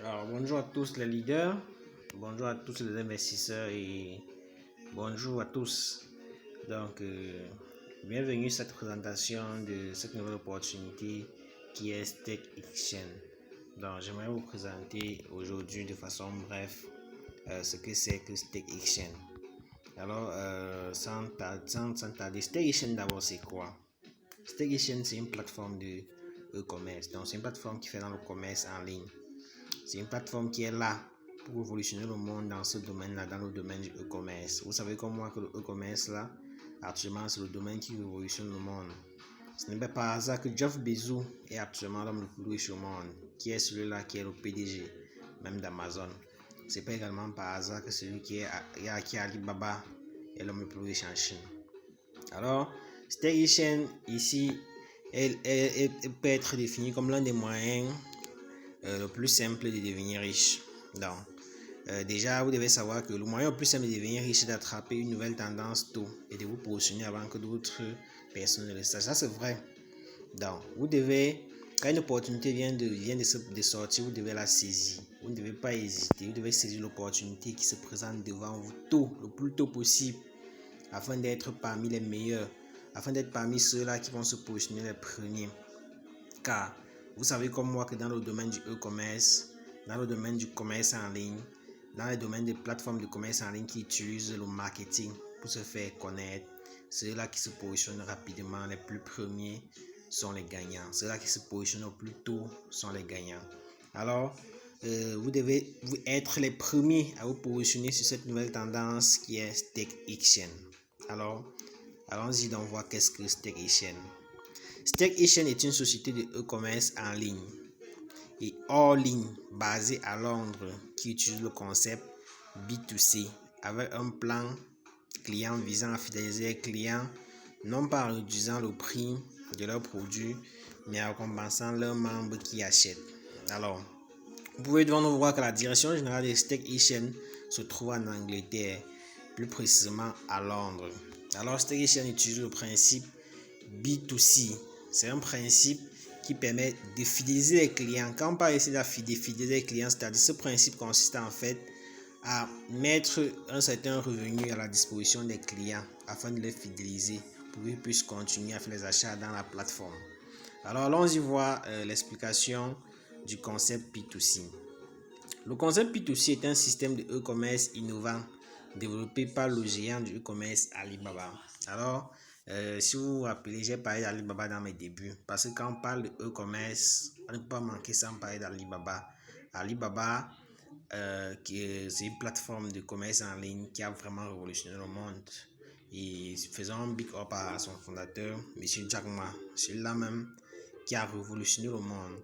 Alors, bonjour à tous les leaders, bonjour à tous les investisseurs et bonjour à tous. Donc, bienvenue à cette présentation de cette nouvelle opportunité qui est Stake Exchange. Donc, j'aimerais vous présenter aujourd'hui de façon brève ce que c'est que Stake Exchange. Alors, sans tarder, Stake Exchange d'abord c'est quoi? Stake Exchange c'est une plateforme de e-commerce. Donc, c'est une plateforme qui fait dans le commerce en ligne. C'est une plateforme qui est là pour révolutionner le monde dans ce domaine-là, dans le domaine du e-commerce. Vous savez comme moi que le e-commerce là, actuellement, c'est le domaine qui révolutionne le monde. Ce n'est pas par hasard que Jeff Bezos est actuellement l'homme le plus riche au monde, qui est celui-là qui est le PDG, même d'Amazon. C'est pas également par hasard que celui qui est Alibaba est l'homme le plus riche en Chine. Alors, Stake Exchange ici, elle peut être définie comme l'un des moyens le plus simple de devenir riche. Donc, déjà, vous devez savoir que le moyen le plus simple de devenir riche, c'est d'attraper une nouvelle tendance tôt et de vous positionner avant que d'autres personnes ne le sachent. Ça, c'est vrai. Donc, vous devez, quand une opportunité vient de sortir, vous devez la saisir. Vous ne devez pas hésiter. Vous devez saisir l'opportunité qui se présente devant vous tôt, le plus tôt possible, afin d'être parmi les meilleurs, afin d'être parmi ceux-là qui vont se positionner les premiers. Car vous savez comme moi que dans le domaine du e-commerce, dans le domaine du commerce en ligne, dans le domaine des plateformes de commerce en ligne qui utilisent le marketing pour se faire connaître, ceux-là qui se positionnent rapidement, les plus premiers sont les gagnants. Ceux-là qui se positionnent au plus tôt sont les gagnants. Alors, vous devez être les premiers à vous positionner sur cette nouvelle tendance qui est Stake Exchange. Alors, allons-y donc voir qu'est-ce que Stake Exchange. Stake Exchange est une société de e-commerce en ligne et hors ligne basée à Londres qui utilise le concept B2C avec un plan client visant à fidéliser les clients non pas en réduisant le prix de leurs produits mais en compensant leurs membres qui achètent. Alors, vous pouvez devant nous voir que la direction générale de Stake Exchange se trouve en Angleterre, plus précisément à Londres. Alors, Stake Exchange utilise le principe B2C. C'est un principe qui permet de fidéliser les clients. Quand on parle ici de fidéliser les clients, c'est-à-dire ce principe consiste en fait à mettre un certain revenu à la disposition des clients afin de les fidéliser pour qu'ils puissent continuer à faire les achats dans la plateforme. Alors allons-y voir l'explication du concept B2C. Le concept B2C est un système de e-commerce innovant développé par le géant du e-commerce Alibaba. Alors, si vous vous rappelez, j'ai parlé d'Alibaba dans mes débuts parce que quand on parle de e-commerce, on ne peut pas manquer sans parler d'Alibaba. Alibaba, c'est une plateforme de commerce en ligne qui a vraiment révolutionné le monde. Et faisons un big up à son fondateur, M. Jack Ma, celui-là même qui a révolutionné le monde.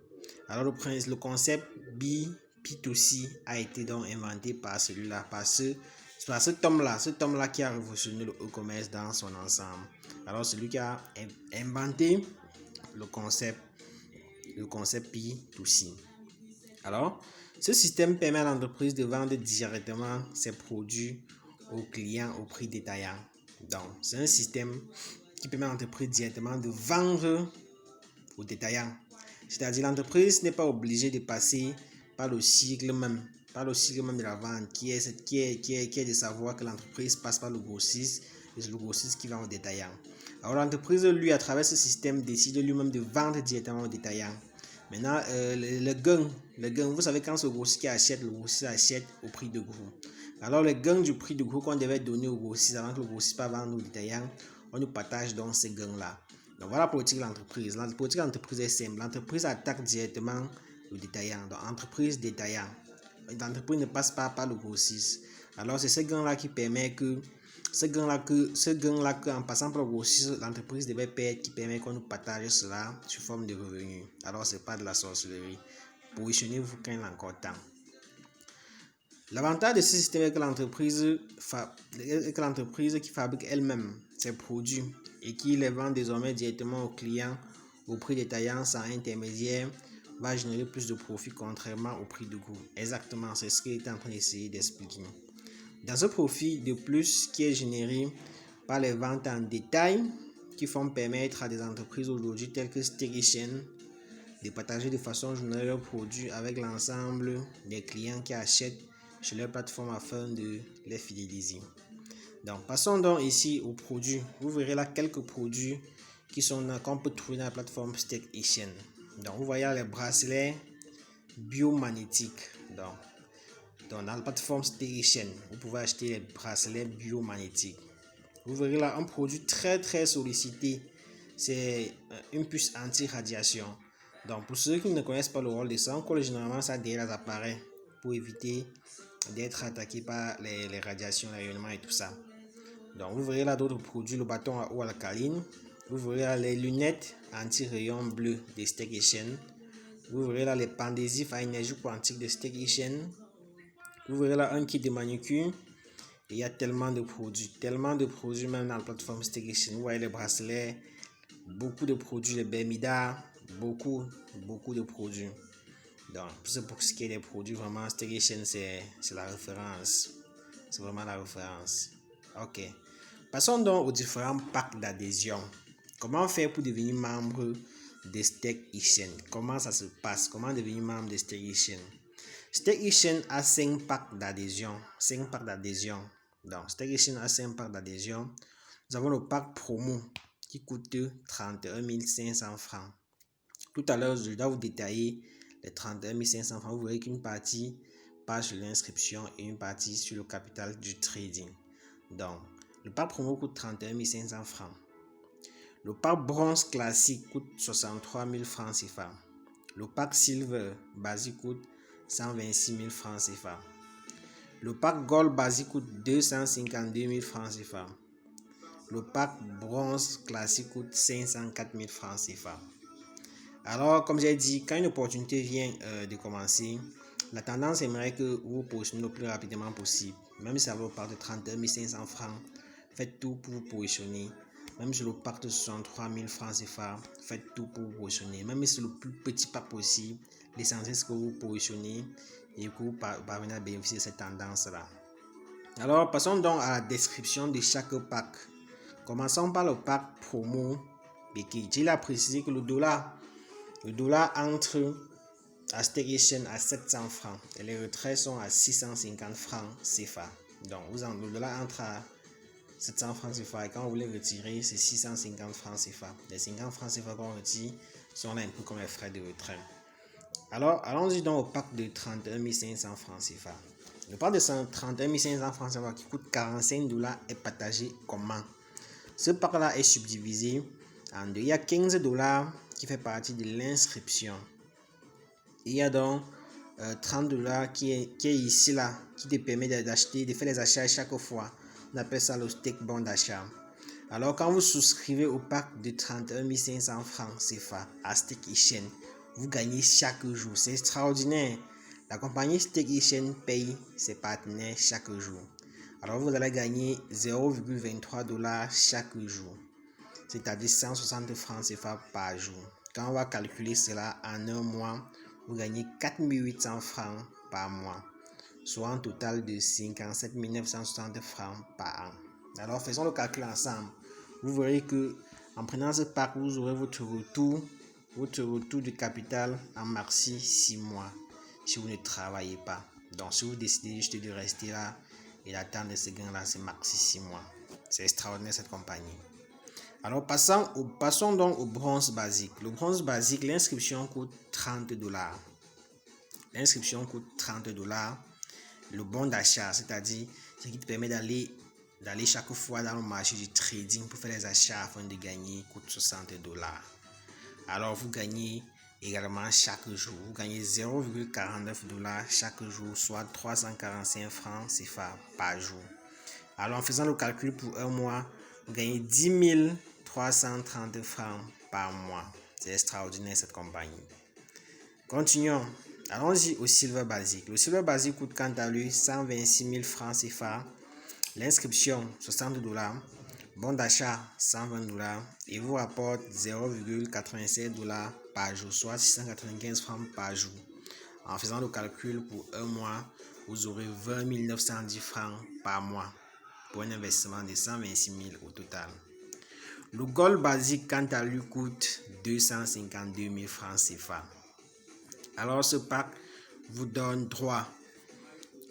Alors le concept B2C a été donc inventé par celui-là, par cet homme-là qui a révolutionné le e-commerce dans son ensemble. Alors celui qui a inventé le concept B2C. Alors, ce système permet à l'entreprise de vendre directement ses produits aux clients au prix détaillant. Donc, c'est un système qui permet à l'entreprise directement de vendre aux détaillants. C'est-à-dire l'entreprise n'est pas obligée de passer par le cycle même de la vente qui est de savoir que l'entreprise passe par le grossiste et c'est le grossiste qui vend aux détaillants. Alors l'entreprise, lui, à travers ce système, décide lui-même de vendre directement aux détaillants. Maintenant, le gain, vous savez, quand ce grossiste qui achète, le grossiste achète au prix de gros. Alors, le gain du prix de gros qu'on devait donner au grossiste avant que le grossiste pas vendre aux détaillants, on nous partage donc ces gains-là. Donc, voilà la politique de l'entreprise. La politique de l'entreprise est simple. L'entreprise attaque directement le détaillant. Donc, entreprise détaillant. L'entreprise ne passe pas par le grossiste. Alors, c'est ce gain-là qui permet que ce gain-là en passant par le grossiste, l'entreprise devait perdre, qui permet qu'on nous partage cela sous forme de revenus. Alors, c'est pas de la sorcellerie. Positionnez-vous quand il est encore temps. L'avantage de ce système est que l'entreprise qui fabrique elle-même ses produits et qui les vend désormais directement aux clients au prix détaillant sans intermédiaire va générer plus de profit contrairement au prix de gros. Exactement, c'est ce qu'il est en train d'essayer d'expliquer. Dans ce profit de plus qui est généré par les ventes en détail qui font permettre à des entreprises aujourd'hui telles que Stake Exchange de partager de façon journalière leurs produits avec l'ensemble des clients qui achètent sur leur plateforme afin de les fidéliser. Donc, passons donc ici aux produits. Vous verrez là quelques produits qu'on peut trouver dans la plateforme StakeEchen. Donc, vous voyez les bracelets biomagnétiques. Donc, dans la plateforme StakeEchen, vous pouvez acheter les bracelets biomagnétiques. Vous verrez là un produit très sollicité. C'est une puce anti-radiation. Donc, pour ceux qui ne connaissent pas le rôle de ça, on colle généralement ça derrière les appareils pour éviter d'être attaqué par les radiations, les rayonnements et tout ça. Donc, vous verrez là d'autres produits, le bâton à eau alcaline. Vous verrez là les lunettes anti-rayon bleu de StakeEchen. Vous verrez là les pendézifs à énergie quantique de StakeEchen. Vous verrez là un kit de manucure. Il y a tellement de produits même dans la plateforme StakeEchen. Vous voyez les bracelets, beaucoup de produits, les Bermudas, beaucoup de produits. Donc, c'est pour ce qui est des produits, vraiment, StakeEchen, c'est la référence. C'est vraiment la référence. Ok. Passons donc aux différents packs d'adhésion. Comment faire pour devenir membre de StakeEchen? Comment ça se passe? Comment devenir membre de StakeEchen? StakeEchen a 5 packs d'adhésion. Donc, StakeEchen a 5 packs d'adhésion. Nous avons le pack promo qui coûte 31 500 francs. Tout à l'heure, je dois vous détailler les 31 500 francs. Vous verrez qu'une partie passe sur l'inscription et une partie sur le capital du trading. Donc, le pack promo coûte 31 500 francs. Le pack bronze classique coûte 63 000 francs CFA. Le pack silver basique coûte 126 000 francs CFA. Le pack gold basique coûte 252 000 francs CFA. Le pack bronze classique coûte 504 000 francs CFA. Alors, comme j'ai dit, quand une opportunité vient de commencer, la tendance aimerait que vous vous positionnez le plus rapidement possible. Même si ça vaut pas de 31 500 francs, faites tout pour vous positionner. Même sur le pack de 63 000 francs CFA, faites tout pour vous positionner. Même si c'est le plus petit pack possible, l'essentiel c'est que vous vous positionnez et que vous parvenez à bénéficier de cette tendance-là. Alors, passons donc à la description de chaque pack. Commençons par le pack promo. Il a précisé que le dollar entre à StakeEchen à 700 francs et les retraits sont à 650 francs CFA. Donc, le dollar entre à 700 francs CFA et quand vous voulez retirer, c'est 650 francs CFA. Les 50 francs CFA qu'on retire sont là un peu comme les frais de retrait. Alors, allons-y donc au pack de 31 500 francs CFA. Le pack de 31 500 francs CFA qui coûte 45 $ est partagé comment? Ce pack-là est subdivisé en deux. Il y a 15 $ qui fait partie de l'inscription. Il y a donc 30 $ qui est ici là, qui te permet d'acheter, de faire les achats chaque fois. On appelle ça le stake bon d'achat. Alors quand vous souscrivez au pack de 31 500 francs CFA à StakeEchen, vous gagnez chaque jour. C'est extraordinaire. La compagnie StakeEchen paye ses partenaires chaque jour. Alors vous allez gagner 0,23 $ chaque jour. C'est-à-dire 160 francs CFA par jour. Quand on va calculer cela en un mois, vous gagnez 4 800 francs par mois, soit un total de 57 960 francs par an. Alors faisons le calcul ensemble. Vous verrez que en prenant ce pack, vous aurez votre retour de capital en maxi 6 mois si vous ne travaillez pas. Donc si vous décidez juste de rester là et d'attendre ce gain là, c'est maxi 6 mois. C'est extraordinaire cette compagnie. Alors passons donc au bronze basique. Le bronze basique, l'inscription coûte 30 $. L'inscription coûte 30 $. Le bon d'achat, c'est-à-dire ce qui te permet d'aller chaque fois dans le marché du trading pour faire les achats afin de gagner, coûte 60 $. Alors vous gagnez également chaque jour. Vous gagnez 0,49 $ chaque jour, soit 345 francs CFA par jour. Alors en faisant le calcul pour un mois, vous gagnez 10 330 francs par mois. C'est extraordinaire cette compagnie. Continuons. Allons-y au silver basique. Le silver basique coûte quant à lui 126 000 francs CFA. L'inscription 60 $. Bon d'achat 120 $ et vous rapporte 0,87 $ par jour, soit 695 francs par jour. En faisant le calcul pour un mois, vous aurez 20 910 francs par mois pour un investissement de 126 000 au total. Le gold basique, quant à lui, coûte 252 000 francs CFA. Alors, ce pack vous donne droit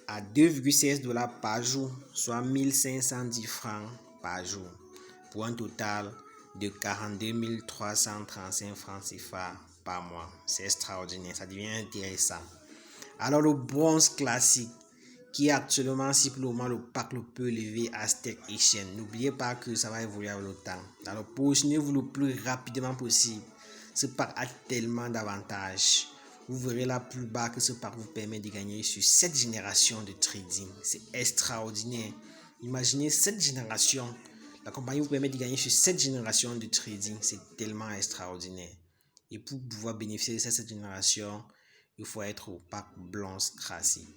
à 2,16 $ par jour, soit 1510 francs par jour, pour un total de 42 335 francs CFA par mois. C'est extraordinaire, ça devient intéressant. Alors, le bronze classique, qui est actuellement simplement le pack le plus élevé à Stake Exchange. N'oubliez pas que ça va évoluer avec le temps. Alors, positionnez-vous le plus rapidement possible. Ce pack a tellement d'avantages. Vous verrez là plus bas que ce pack vous permet de gagner sur 7 générations de trading. C'est extraordinaire. Imaginez 7 générations. La compagnie vous permet de gagner sur 7 générations de trading. C'est tellement extraordinaire. Et pour pouvoir bénéficier de cette génération, il faut être au pack bronze classique.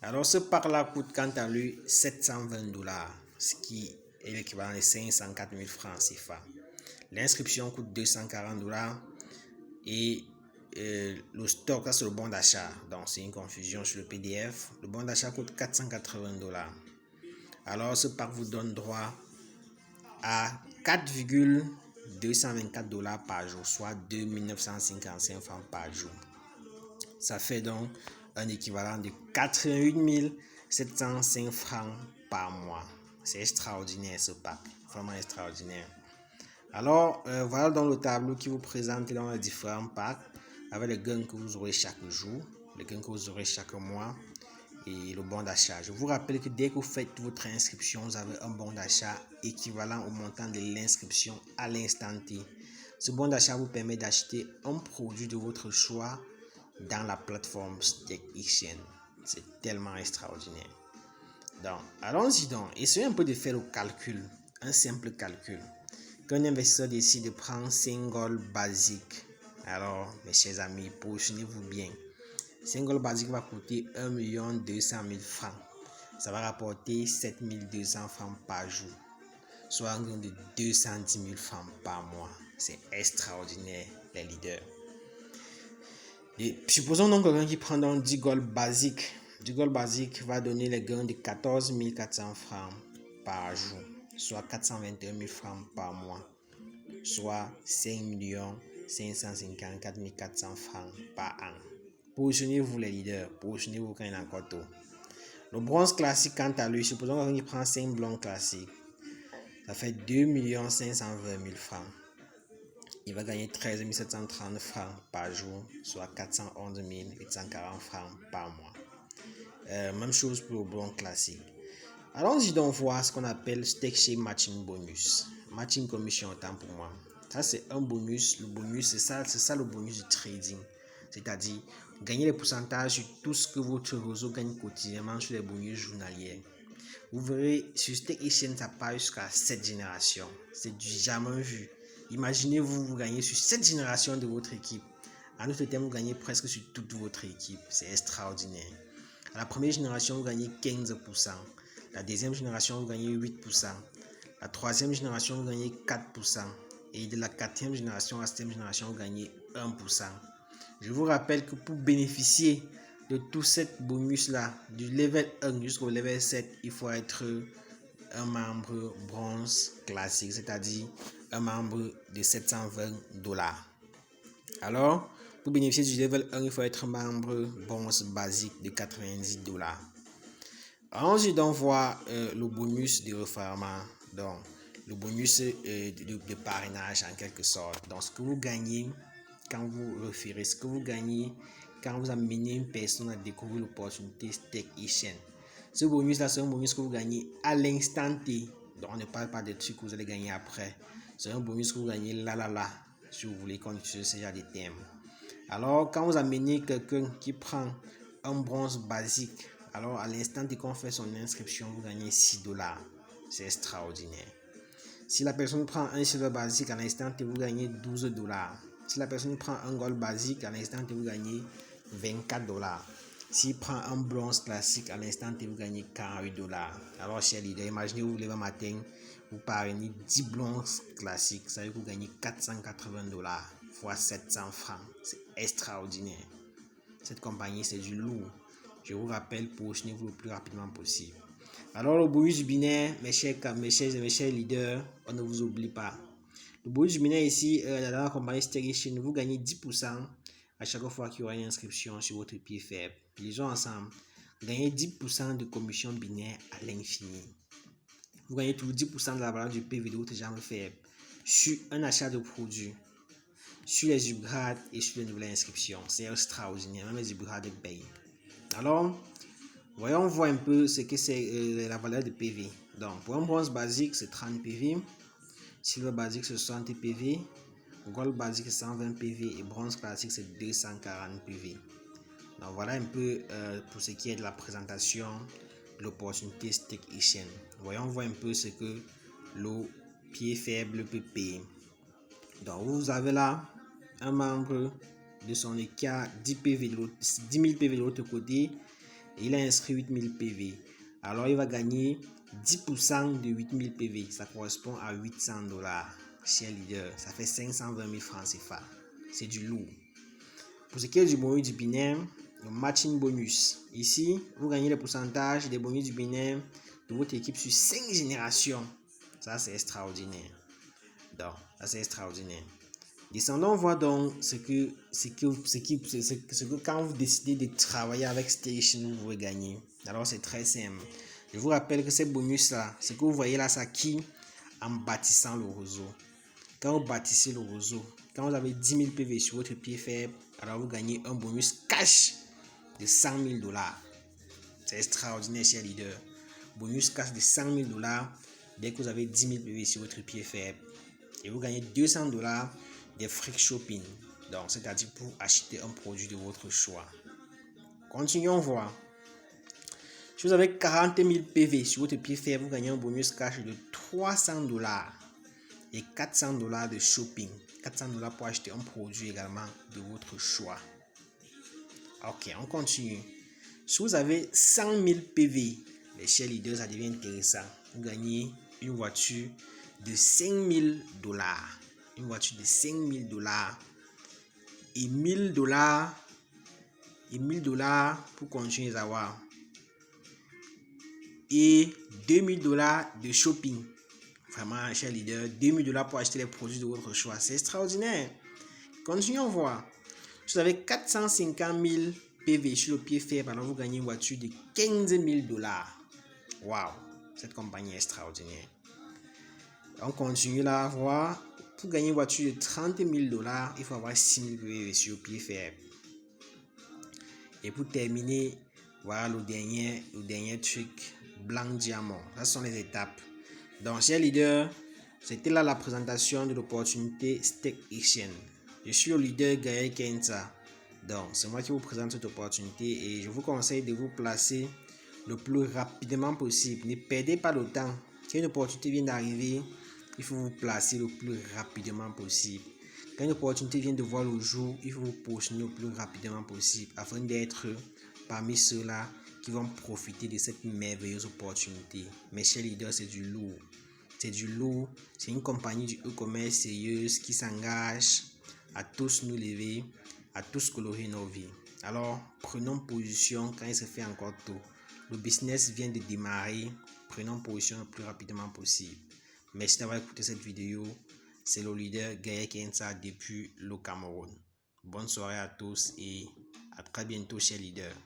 Alors ce pack là coûte quant à lui 720 $, ce qui est l'équivalent de 504 000 francs CFA. L'inscription coûte 240 $ et le stock, ça c'est le bon d'achat, donc c'est une confusion sur le PDF. Le bon d'achat coûte 480 $. Alors ce pack vous donne droit à 4,224 $ par jour, soit 2 955 francs par jour. Ça fait donc un équivalent de 88 705 francs par mois. C'est extraordinaire ce pack, vraiment extraordinaire. Alors, voilà dans le tableau qui vous présente dans les différents packs avec les gains que vous aurez chaque jour, les gains que vous aurez chaque mois et le bon d'achat. Je vous rappelle que dès que vous faites votre inscription, vous avez un bon d'achat équivalent au montant de l'inscription à l'instant T. Ce bon d'achat vous permet d'acheter un produit de votre choix dans la plateforme Stake Exchange. C'est tellement extraordinaire. Donc, allons-y donc. Essayez un peu de faire le calcul, un simple calcul. Quand un investisseur décide de prendre 5 gold basiques, alors, mes chers amis, positionnez-vous bien. 5 gold basiques va coûter 1 200 000 francs. Ça va rapporter 7 200 francs par jour, soit un gain de 210 000 francs par mois. C'est extraordinaire, les leaders. Et supposons donc quelqu'un qui prend donc 10 gold basiques. 10 gold basiques va donner les gains de 14 400 francs par jour, soit 421 000 francs par mois, soit 5 554 400 francs par an. Positionnez-vous les leaders, positionnez-vous quand il y a encore tôt. Le bronze classique, quant à lui, supposons quelqu'un qui prend 5 blancs classiques, ça fait 2 520 000 francs. Il va gagner 13 730 francs par jour, soit 411 840 francs par mois. Même chose pour le blanc classique. Allons-y donc voir ce qu'on appelle Stake Exchange Matching Bonus. Matching Commission, autant pour moi. Ça, c'est un bonus. Le bonus, c'est ça le bonus du trading. C'est-à-dire, gagner les pourcentages sur tout ce que votre réseau gagne quotidiennement sur les bonus journaliers. Vous verrez, sur Stake Exchange, ça part jusqu'à 7 générations. C'est du jamais vu. Imaginez-vous, vous gagnez sur 7 générations de votre équipe. En d'autres termes, vous gagnez presque sur toute votre équipe. C'est extraordinaire. À la première génération, vous gagnez 15%. La deuxième génération, vous gagnez 8%. La troisième génération, vous gagnez 4%. Et de la quatrième génération à la septième génération, vous gagnez 1%. Je vous rappelle que pour bénéficier de tout cette bonus-là, du level 1 jusqu'au level 7, il faut être un membre bronze classique, c'est-à-dire un membre de 720 $. Alors, pour bénéficier du level 1, il faut être membre bronze basique de 90 $. Allons-y donc voir le bonus de refermement, donc le bonus de parrainage en quelque sorte. Donc, ce que vous gagnez quand vous référez, ce que vous gagnez quand vous amenez une personne à découvrir l'opportunité Stake Exchange. Ce bonus-là, c'est un bonus que vous gagnez à l'instant T. Donc, on ne parle pas des trucs que vous allez gagner après. C'est un bonus que vous gagnez là, si vous voulez qu'on utilise ce genre de termes. Alors, quand vous amenez quelqu'un qui prend un bronze basique, alors à l'instant qu'on fait son inscription, vous gagnez 6 $. C'est extraordinaire. Si la personne prend un silver basique, à l'instant vous gagnez 12 $. Si la personne prend un gold basique, à l'instant vous gagnez 24 $. S'il prend un bronze classique, à l'instant vous gagnez 48 $. Alors, chers leaders, imaginez vous levez matin, vous parrainez 10 bronzes classiques, ça veut dire que vous gagnez 480 $ fois 700 francs. C'est extraordinaire. Cette compagnie, c'est du lourd. Je vous rappelle, positionnez-vous le plus rapidement possible. Alors, le bonus du binaire, mes chers leaders, on ne vous oublie pas. Le bonus du binaire ici, dans la compagnie Sterition, vous gagnez 10% à chaque fois qu'il y aura une inscription sur votre pied faible. Lisons ensemble. Vous gagnez 10% de commission binaire à l'infini. Vous gagnez toujours 10% de la valeur du PV de votre jambe faible sur un achat de produits, sur les upgrades et sur les nouvelles inscriptions. C'est extraordinaire, même les upgrades payent. Alors, voyons voir un peu ce que c'est la valeur de PV. Donc, pour un bronze basique, c'est 30 PV. Silver basique, c'est 60 PV. Gold basique, c'est 120 PV. Et bronze classique, c'est 240 PV. Donc, voilà un peu pour ce qui est de la présentation de l'opportunité Sterition. Voyons voir un peu ce que le pied faible peut payer. Donc, vous avez là un membre de son écart 10 000 PV de l'autre côté. Et il a inscrit 8000 PV. Alors, il va gagner 10% de 8000 PV. Ça correspond à $800. Cher leader, ça fait 520 000 francs CFA. C'est du lourd. Pour ce qui est du bonus du binaire, le matching bonus. Ici, vous gagnez le pourcentage des bonus du binaire de votre équipe sur 5 générations. Ça, c'est extraordinaire. Donc, ça, c'est extraordinaire. Descendons voir donc ce que quand vous décidez de travailler avec Sterition, vous pouvez gagner. Alors, c'est très simple. Je vous rappelle que ces bonus-là, ce que vous voyez là, ça acquis en bâtissant le réseau. Quand vous bâtissez le réseau, quand vous avez 10 000 PV sur votre pied faible, alors vous gagnez un bonus cash de $100 000. C'est extraordinaire, cher leader. Bonus cash de $100 000 dès que vous avez 10 000 PV sur votre pied faible. Et vous gagnez $200 des free shopping. Donc, c'est-à-dire pour acheter un produit de votre choix. Continuons voir. Si vous avez 40 000 PV sur votre pied faible, vous gagnez un bonus cash de $300 et $400 de shopping. $400 pour acheter un produit également de votre choix. Ok, on continue. Si vous avez 100 000 PV, les chers leaders, ça devient intéressant. Vous gagnez une voiture de $5 000. Une voiture de $5 000 et $1 000 pour continuer à avoir. Et $2 000 de shopping. Vraiment, cher leader, $2 000 pour acheter les produits de votre choix. C'est extraordinaire. Continuons voir. Si vous avez 450 000 PV sur le pied faible, alors vous gagnez une voiture de $15 000. Waouh, cette compagnie est extraordinaire. On continue là à voir. Pour gagner une voiture de $30 000, il faut avoir 6 000 PV sur le pied faible. Et pour terminer, voilà le dernier truc, blanc diamant. Ce sont les étapes. Donc, chers leaders, c'était là la présentation de l'opportunité Sterition. Je suis le leader Gaël Kenza. Donc, c'est moi qui vous présente cette opportunité et je vous conseille de vous placer le plus rapidement possible. Ne perdez pas le temps. Quand une opportunité vient d'arriver, il faut vous placer le plus rapidement possible. Quand une opportunité vient de voir le jour, il faut vous positionner le plus rapidement possible afin d'être parmi ceux-là qui vont profiter de cette merveilleuse opportunité. Mes chers leaders, c'est du lourd. C'est du lourd. C'est une compagnie du e-commerce sérieuse qui s'engage à tous nous lever, à tous colorer nos vies. Alors, prenons position quand il se fait encore tôt. Le business vient de démarrer. Prenons position le plus rapidement possible. Merci d'avoir écouté cette vidéo. C'est le leader Gaël Kenza depuis le Cameroun. Bonne soirée à tous et à très bientôt, chers leaders.